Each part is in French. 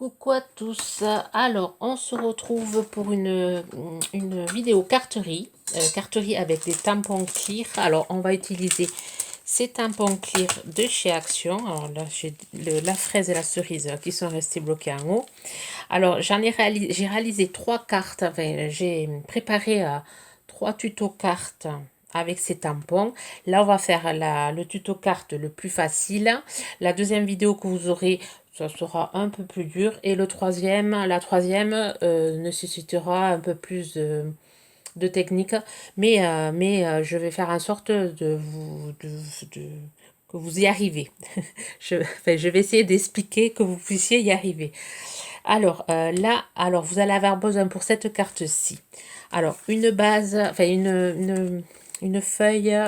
Coucou à tous, alors on se retrouve pour une vidéo carterie, carterie avec des tampons clear. Alors on va utiliser ces tampons clear de chez Action. Alors là j'ai la fraise et la cerise qui sont restés bloqués en haut. Alors j'ai réalisé 3 cartes, enfin j'ai préparé 3 tutos cartes avec ces tampons. Là on va faire le tuto carte le plus facile. La deuxième vidéo que vous aurez, ça sera un peu plus dur, et la troisième nécessitera un peu plus de technique, mais je vais faire en sorte que vous y arrivez. je vais essayer d'expliquer que vous puissiez y arriver. Alors alors vous allez avoir besoin pour cette carte-ci, alors une base, enfin une feuille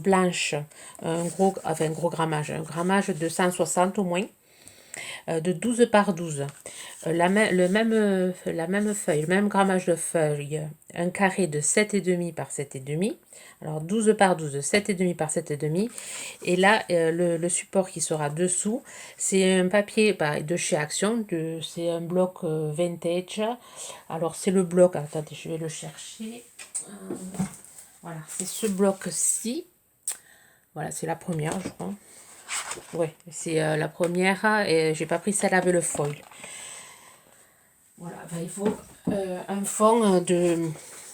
blanche, un gros grammage, un grammage de 160 au moins, de 12 par 12. La même feuille, le même grammage de feuille, un carré de 7,5 par 7,5. Alors 12 par 12, 7,5 par 7,5. Et là, le support qui sera dessous, c'est un papier de chez Action, c'est un bloc vintage. Alors c'est le bloc, attendez, je vais le chercher. Voilà, c'est ce bloc-ci. Voilà, c'est la première, je crois. Ouais, c'est la première, et j'ai pas pris celle avec le foil. Voilà, il faut un fond de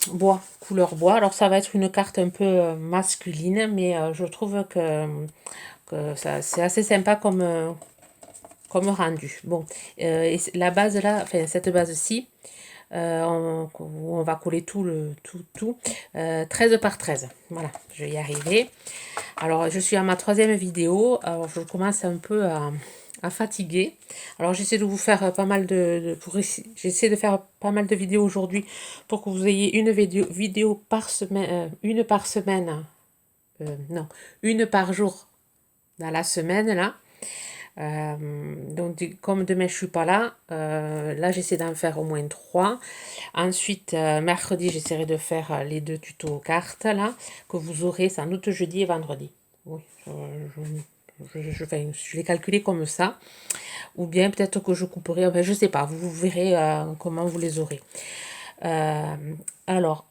bois, couleur bois. Alors ça va être une carte un peu masculine, mais je trouve que c'est assez sympa comme rendu. Bon, et la base là, enfin cette base-ci, on va coller tout 13 par 13. Voilà, je vais y arriver. Alors je suis à ma 3e vidéo, alors je commence un peu à fatiguer. Alors j'essaie de vous faire pas mal j'essaie de faire pas mal de vidéos aujourd'hui pour que vous ayez une vidéo par semaine, une par semaine, non, une par jour dans la semaine là. Donc comme demain je suis pas là, là j'essaie d'en faire au moins 3. Ensuite mercredi j'essaierai de faire les 2 tutos cartes là que vous aurez sans doute jeudi et vendredi. Oui, je l'ai calculé comme ça, ou bien peut-être que je couperai, enfin, je sais pas, vous verrez comment vous les aurez. Alors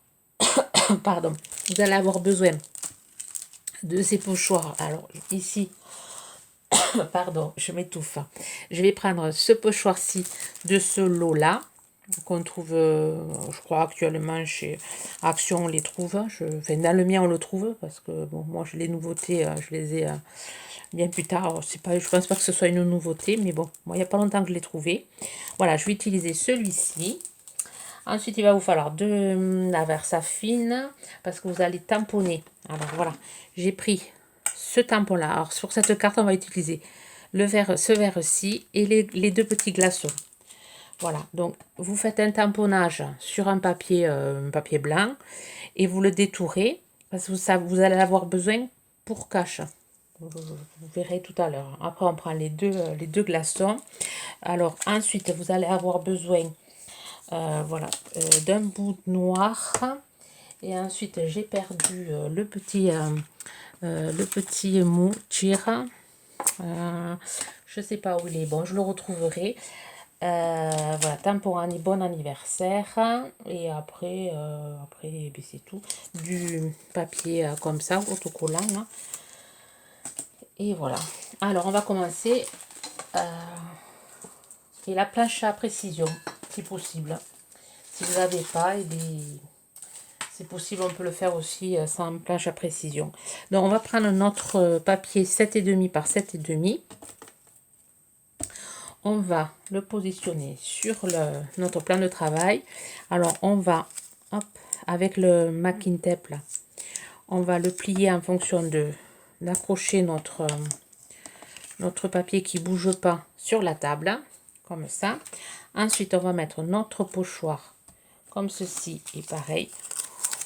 pardon, vous allez avoir besoin de ces pochoirs. Alors ici, pardon, je m'étouffe. Je vais prendre ce pochoir-ci de ce lot-là, qu'on trouve, je crois actuellement chez Action, on les trouve. Enfin, dans le mien, on le trouve, parce que bon, moi, les nouveautés, je les ai bien plus tard. Alors, je pense pas que ce soit une nouveauté, mais bon, moi, il n'y a pas longtemps que je l'ai trouvé. Voilà, je vais utiliser celui-ci. Ensuite, il va vous falloir la versa fine, parce que vous allez tamponner. Alors voilà, j'ai pris ce tampon-là. Alors sur cette carte, on va utiliser ce verre-ci et les 2 petits glaçons. Voilà, donc vous faites un tamponnage sur un papier blanc et vous le détourez, parce que vous allez avoir besoin pour cache. Vous verrez tout à l'heure. Après, on prend les deux glaçons. Alors ensuite, vous allez avoir besoin voilà, d'un bout noir. Et ensuite, j'ai perdu le petit mou tire. Je sais pas où il est. Bon, je le retrouverai. Voilà, tampon bon anniversaire. Et après, c'est tout. Du papier comme ça, autocollant. Hein. Et voilà. Alors, on va commencer. Et la planche à précision, si possible. Si vous n'avez pas, c'est possible, on peut le faire aussi sans planche à précision. Donc, on va prendre notre papier 7,5 par 7,5. On va le positionner sur notre plan de travail. Alors, on va, hop, avec le masking tape, là, on va le plier en fonction d'accrocher notre papier qui ne bouge pas sur la table, comme ça. Ensuite, on va mettre notre pochoir comme ceci, et pareil.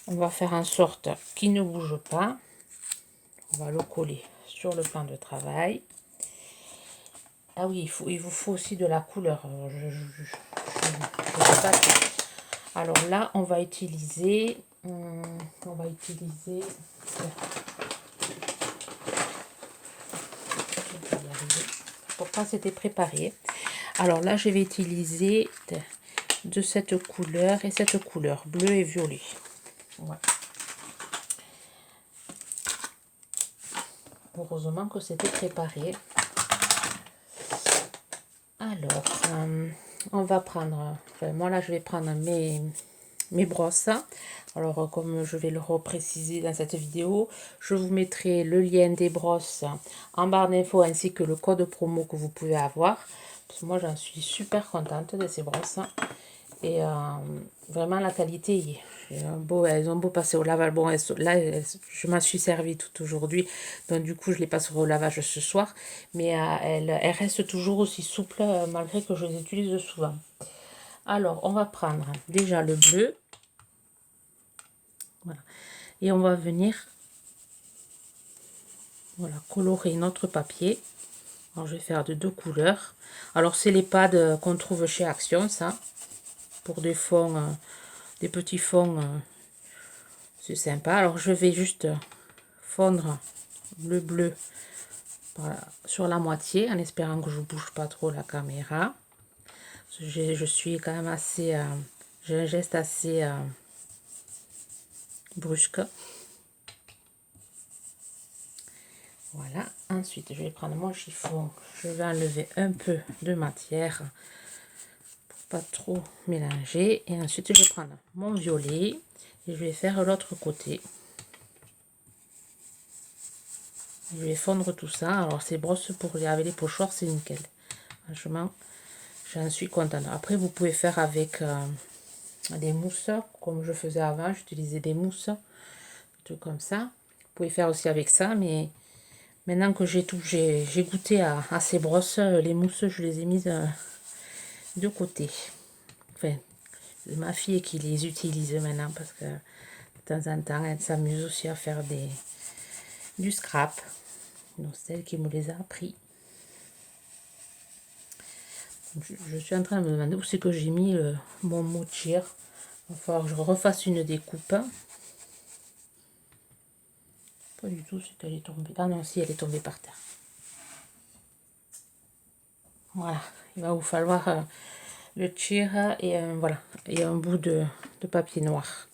On va faire en sorte qu'il ne bouge pas. On va le coller sur le plan de travail. Ah oui, il vous faut aussi de la couleur. Je sais pas. Alors là, on va utiliser. Pourtant, c'était préparé. Alors là, je vais utiliser de cette couleur et cette couleur, bleu et violet. Voilà. Heureusement que c'était préparé. Alors, on va prendre, enfin, moi là je vais prendre mes brosses. Alors comme je vais le repréciser dans cette vidéo, je vous mettrai le lien des brosses en barre d'infos ainsi que le code promo que vous pouvez avoir. Parce que moi j'en suis super contente de ces brosses. Et vraiment la qualité, elles ont beau passer au lavage. Bon, je m'en suis servi tout aujourd'hui, donc du coup je les passe au lavage ce soir. Mais elles restent toujours aussi souples malgré que je les utilise souvent. Alors on va prendre déjà le bleu. Voilà. Et on va venir voilà, colorer notre papier. Alors je vais faire de deux couleurs. Alors c'est les pads qu'on trouve chez Action, ça. Pour des fonds, des petits fonds. C'est sympa. Alors je vais juste fondre le bleu sur la moitié en espérant que je ne bouge pas trop la caméra. Je suis quand même assez... j'ai un geste assez brusque. Voilà. Ensuite, je vais prendre mon chiffon. Je vais enlever un peu de matière pour pas trop mélanger. Et ensuite, je vais prendre mon violet et je vais faire l'autre côté. Je vais fondre tout ça. Alors, ces brosses pour laver les pochoirs, c'est nickel. Franchement, j'en suis contente. Après, vous pouvez faire avec des mousses, comme je faisais avant. J'utilisais des mousses, tout comme ça. Vous pouvez faire aussi avec ça, mais maintenant que j'ai goûté à ces brosses, les mousses, je les ai mises de côté. Enfin, c'est ma fille qui les utilise maintenant parce que de temps en temps, elle s'amuse aussi à faire du scrap. Donc, c'est elle qui me les a appris. Je suis en train de me demander où c'est que j'ai mis mon mochir. Il va falloir que je refasse une découpe. Pas du tout, c'est qu'elle est tombée. Ah non, si, elle est tombée par terre. Voilà, il va vous falloir le tir et voilà, et un bout de papier noir.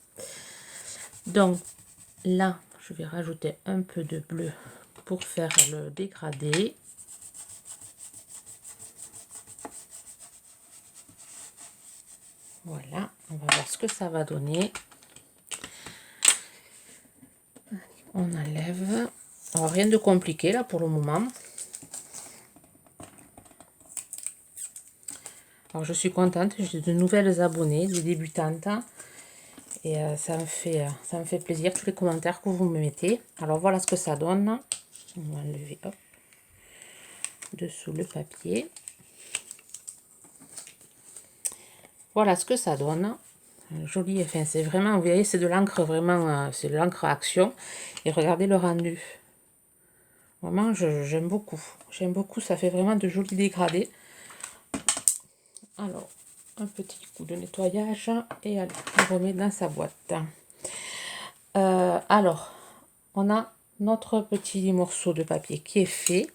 Donc là, je vais rajouter un peu de bleu pour faire le dégradé. Voilà, on va voir ce que ça va donner. On enlève. Alors, rien de compliqué là pour le moment. Alors je suis contente, j'ai de nouvelles abonnées, des débutantes. Et ça me fait plaisir tous les commentaires que vous me mettez. Alors voilà ce que ça donne. On va enlever hop, dessous le papier. Voilà ce que ça donne. Joli, enfin c'est vraiment, vous voyez, c'est de l'encre vraiment, c'est de l'encre à Action. Et regardez le rendu. Vraiment, j'aime beaucoup. J'aime beaucoup, ça fait vraiment de jolis dégradés. Alors, un petit coup de nettoyage et allez, on remet dans sa boîte. Alors, on a notre petit morceau de papier qui est fait.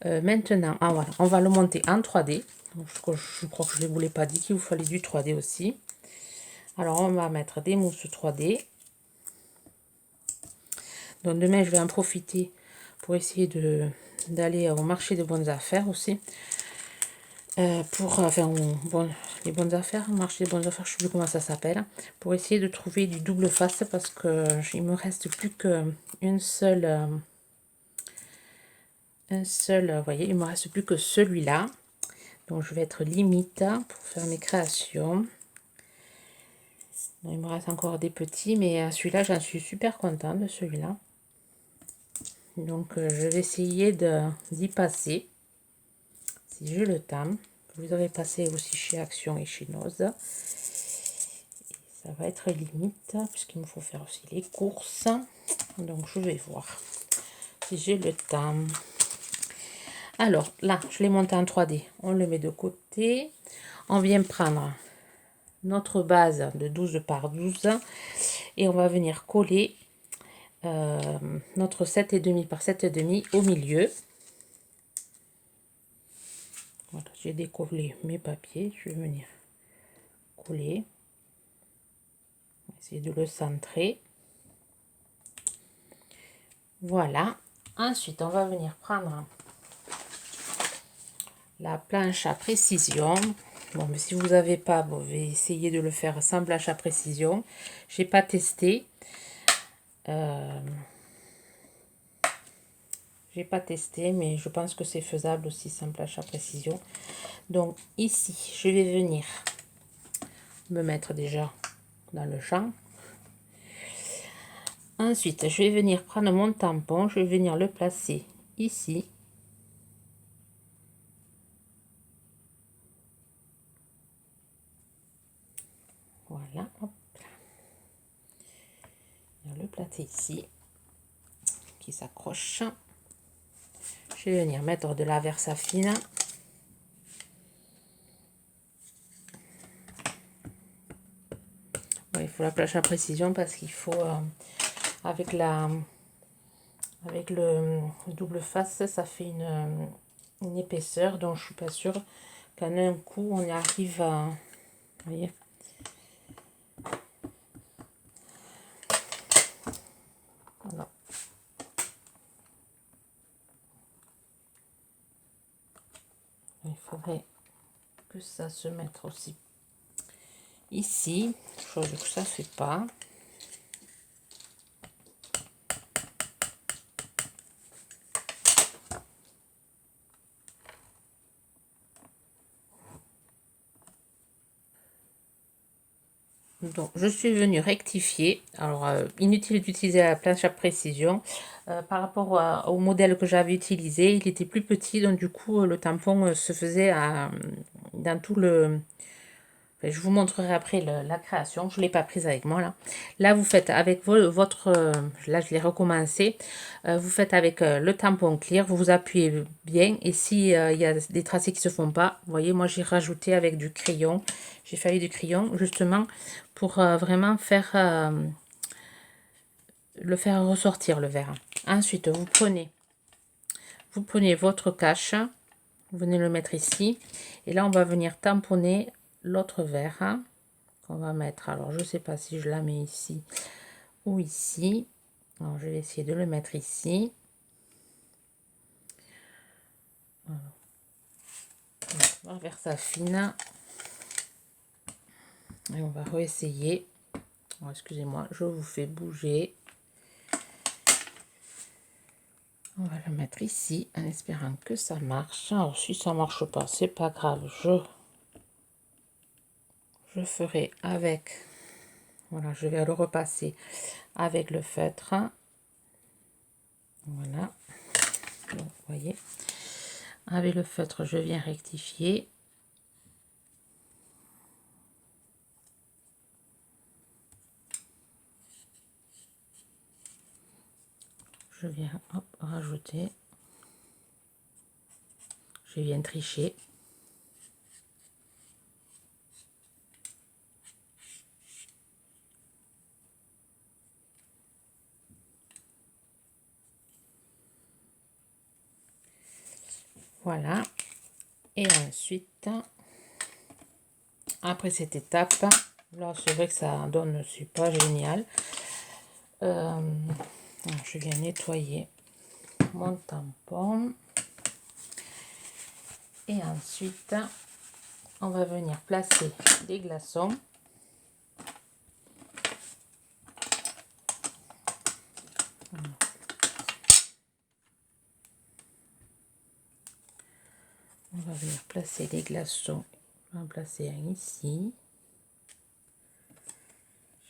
Maintenant, voilà, on va le monter en 3D. Donc, je crois que je ne vous l'ai pas dit qu'il vous fallait du 3D aussi. Alors, on va mettre des mousses 3D. Donc, demain, je vais en profiter pour essayer d'aller au marché de bonnes affaires aussi. Les bonnes affaires, marché des bonnes affaires, je ne sais plus comment ça s'appelle. Pour essayer de trouver du double face parce que il me reste plus qu'une seule... vous voyez, il me reste plus que celui-là. Donc, je vais être limite pour faire mes créations. Il me reste encore des petits, mais celui-là, j'en suis super contente de celui-là. Donc, je vais essayer d'y passer, si j'ai le temps. Vous avez passé aussi chez Action et chez Noz. Et ça va être limite, puisqu'il me faut faire aussi les courses. Donc, je vais voir si j'ai le temps. Alors, là, je l'ai monté en 3D. On le met de côté. On vient prendre notre base de 12 par 12 et on va venir coller notre 7,5 par 7,5 au milieu. Voilà, j'ai décollé mes papiers. Je vais venir coller. Essayer de le centrer. Voilà. Ensuite, on va venir prendre la planche à précision. Bon, mais si vous n'avez pas, vous pouvez essayer de le faire sans planche à précision. J'ai pas testé. J'ai pas testé, mais je pense que c'est faisable aussi sans planche à précision. Donc ici, je vais venir me mettre déjà dans le champ. Ensuite, je vais venir prendre mon tampon, je vais venir le placer ici. Voilà, hop. Le placer ici, qui s'accroche. Je vais venir mettre de la Versafine. Ouais, il faut la planche à précision parce qu'il faut avec le double face, ça fait une épaisseur, donc je suis pas sûre qu'en un coup on y arrive à, vous voyez. Voilà. Il faudrait que ça se mette aussi ici, chose que ça fait pas. Donc, je suis venue rectifier. Alors, inutile d'utiliser la planche à précision. Par rapport au modèle que j'avais utilisé, il était plus petit. Donc, du coup, le tampon se faisait dans tout le... Enfin, je vous montrerai après la création. Je ne l'ai pas prise avec moi, là. Là, vous faites avec votre... là, je l'ai recommencé. Vous faites avec le tampon clear. Vous vous appuyez bien. Et s'il y a des tracés qui ne se font pas, vous voyez, moi, j'ai rajouté avec du crayon. J'ai fallu du crayon, justement, pour vraiment faire... le faire ressortir, le verre. Ensuite, vous prenez votre cache. Vous venez le mettre ici. Et là, on va venir tamponner l'autre verre qu'on va mettre. Alors, je sais pas si je la mets ici ou ici. Alors, je vais essayer de le mettre ici. On va faire ça fine. Et on va réessayer. Oh, excusez-moi, je vous fais bouger. On va le mettre ici en espérant que ça marche. Alors, si ça marche pas, c'est pas grave. Je ferai avec... Voilà, je vais le repasser avec le feutre. Voilà. Donc, vous voyez, avec le feutre, je viens rectifier. Je viens rajouter. Je viens tricher. Voilà. Et ensuite, après cette étape, là c'est vrai que ça donne, c'est pas génial. Je viens nettoyer mon tampon. Et ensuite, on va venir placer les glaçons. On va venir placer les glaçons. On va en placer un ici.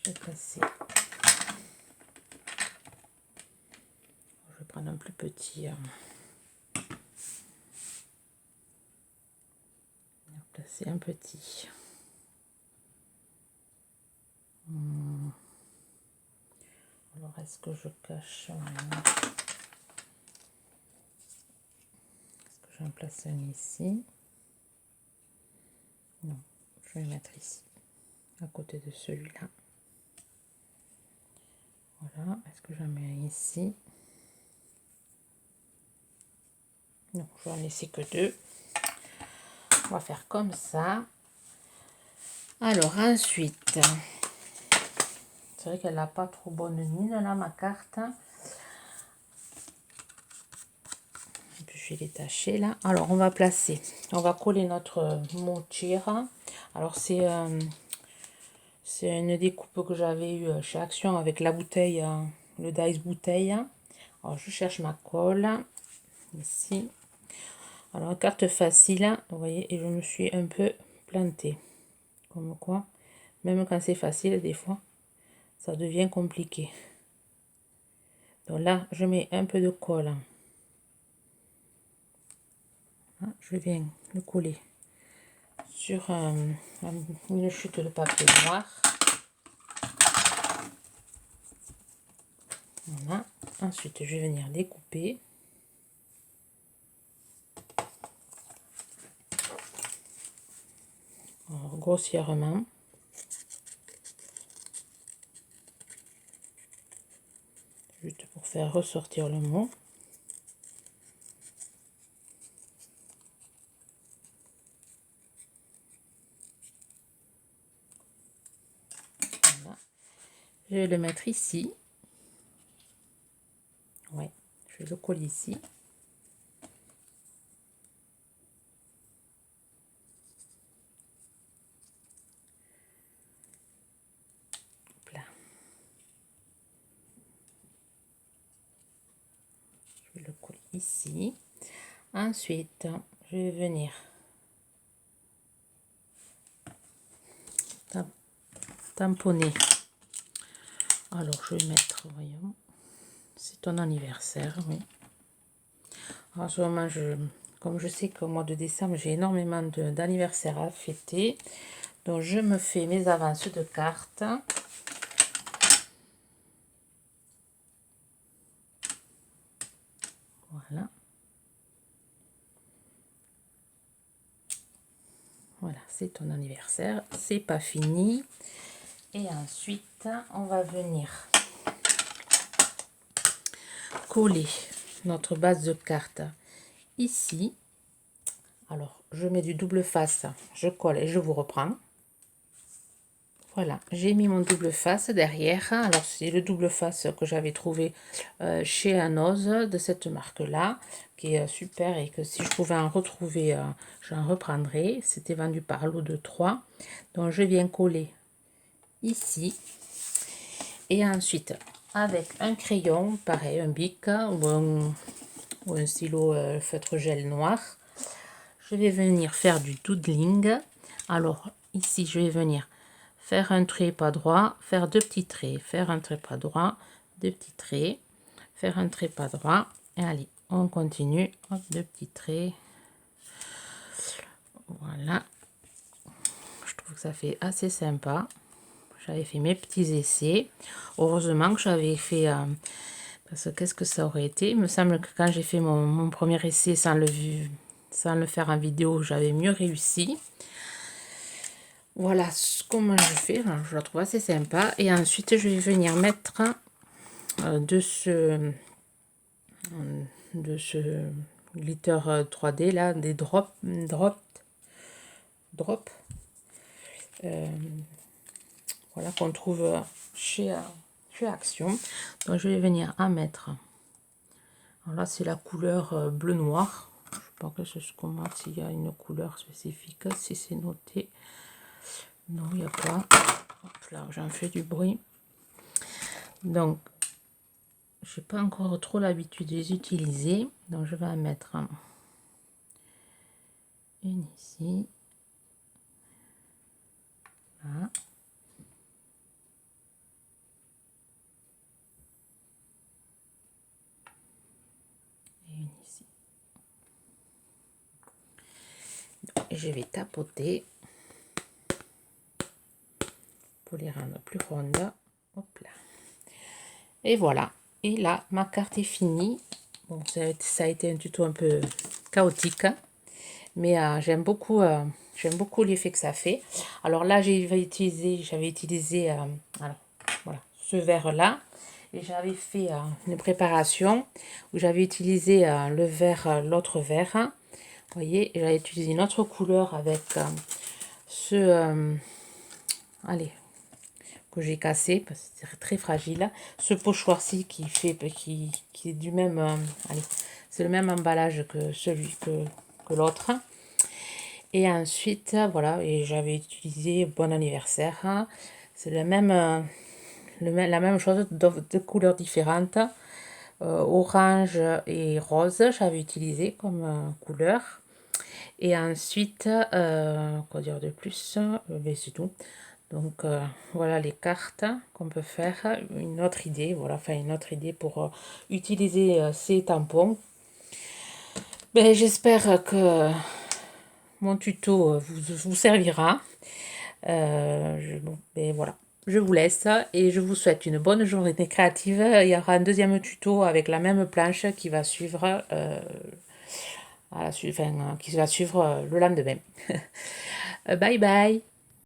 Je vais placer. Je vais prendre un plus petit. On va placer un petit. Alors, est-ce que je cache? Est-ce que j'en place un ici? Non, je vais mettre ici, à côté de celui-là. Voilà, est-ce que j'en mets un ici? Non, je vais en laisser que deux. On va faire comme ça. Alors ensuite, c'est vrai qu'elle n'a pas trop bonne mine là, ma carte. Et puis je vais les tâcher là. Alors on va placer, on va coller notre mochira. Alors c'est une découpe que j'avais eue chez Action avec la bouteille, le dice bouteille. Alors je cherche ma colle ici. Alors carte facile, vous voyez, et je me suis un peu plantée. Comme quoi, même quand c'est facile, des fois, ça devient compliqué. Donc là, je mets un peu de colle. Je viens le coller sur une chute de papier noir. Voilà. Ensuite, je vais venir découper. Alors, grossièrement. Juste pour faire ressortir le mot. Voilà. Je vais le mettre ici. Ouais, je vais le coller ici. Là. Je vais le coller ici. Ensuite, je vais venir tamponner. Alors, je vais mettre, voyons, c'est ton anniversaire, oui. En ce moment, comme je sais qu'au mois de décembre, j'ai énormément d'anniversaires à fêter. Donc, je me fais mes avances de cartes. Voilà. Voilà, c'est ton anniversaire. C'est pas fini. Et ensuite, on va venir coller notre base de cartes ici. Alors, je mets du double face, je colle et je vous reprends. Voilà, j'ai mis mon double face derrière. Alors, c'est le double face que j'avais trouvé chez Anoz de cette marque-là, qui est super et que si je pouvais en retrouver, j'en reprendrai. C'était vendu par lot de 3. Donc, je viens coller ici. Et ensuite, avec un crayon, pareil, un bic ou un stylo feutre gel noir, je vais venir faire du doodling. Alors, ici, je vais venir faire un trait pas droit, faire deux petits traits, faire un trait pas droit, deux petits traits, faire un trait pas droit. Et allez, on continue. Hop, deux petits traits. Voilà. Je trouve que ça fait assez sympa. J'avais fait mes petits essais. Heureusement que j'avais fait... parce que qu'est-ce que ça aurait été? Il me semble que quand j'ai fait mon premier essai sans le faire en vidéo, j'avais mieux réussi. Voilà comment je fais. Je la trouve assez sympa. Et ensuite, je vais venir mettre de ce glitter 3D là, des drops. Voilà, qu'on trouve chez Action. Donc, je vais venir en mettre. Alors là, c'est la couleur bleu noir. Je ne sais pas que c'est comment, s'il y a une couleur spécifique, si c'est noté. Non, il n'y a pas. Hop là, j'en fais du bruit. Donc, je n'ai pas encore trop l'habitude de les utiliser. Donc, je vais en mettre une ici. Là. Et une ici. Et je vais tapoter pour les rendre plus rondes. Hop là. Et voilà. Et là, ma carte est finie. Bon, ça a été un tuto un peu chaotique, hein, mais j'aime beaucoup l'effet que ça fait. Alors là, j'avais utilisé alors, voilà, ce verre là, et j'avais fait une préparation où j'avais utilisé le verre, l'autre verre. Vous voyez, j'ai utilisé une autre couleur avec allez, que j'ai cassé parce que c'est très fragile. Ce pochoir-ci qui est du même, allez, c'est le même emballage que celui que l'autre. Et ensuite, voilà, et j'avais utilisé Bon anniversaire. C'est le même, la même chose, de couleurs différentes. Orange et rose, j'avais utilisé comme couleur. Et ensuite, quoi dire de plus? Ben, c'est tout. Donc voilà les cartes qu'on peut faire. Une autre idée, voilà, enfin une autre idée pour utiliser ces tampons. Ben, j'espère que mon tuto vous servira. Bon, ben, voilà. Je vous laisse et je vous souhaite une bonne journée créative. Il y aura un deuxième tuto avec la même planche qui va suivre, qui va suivre le lendemain. Bye bye.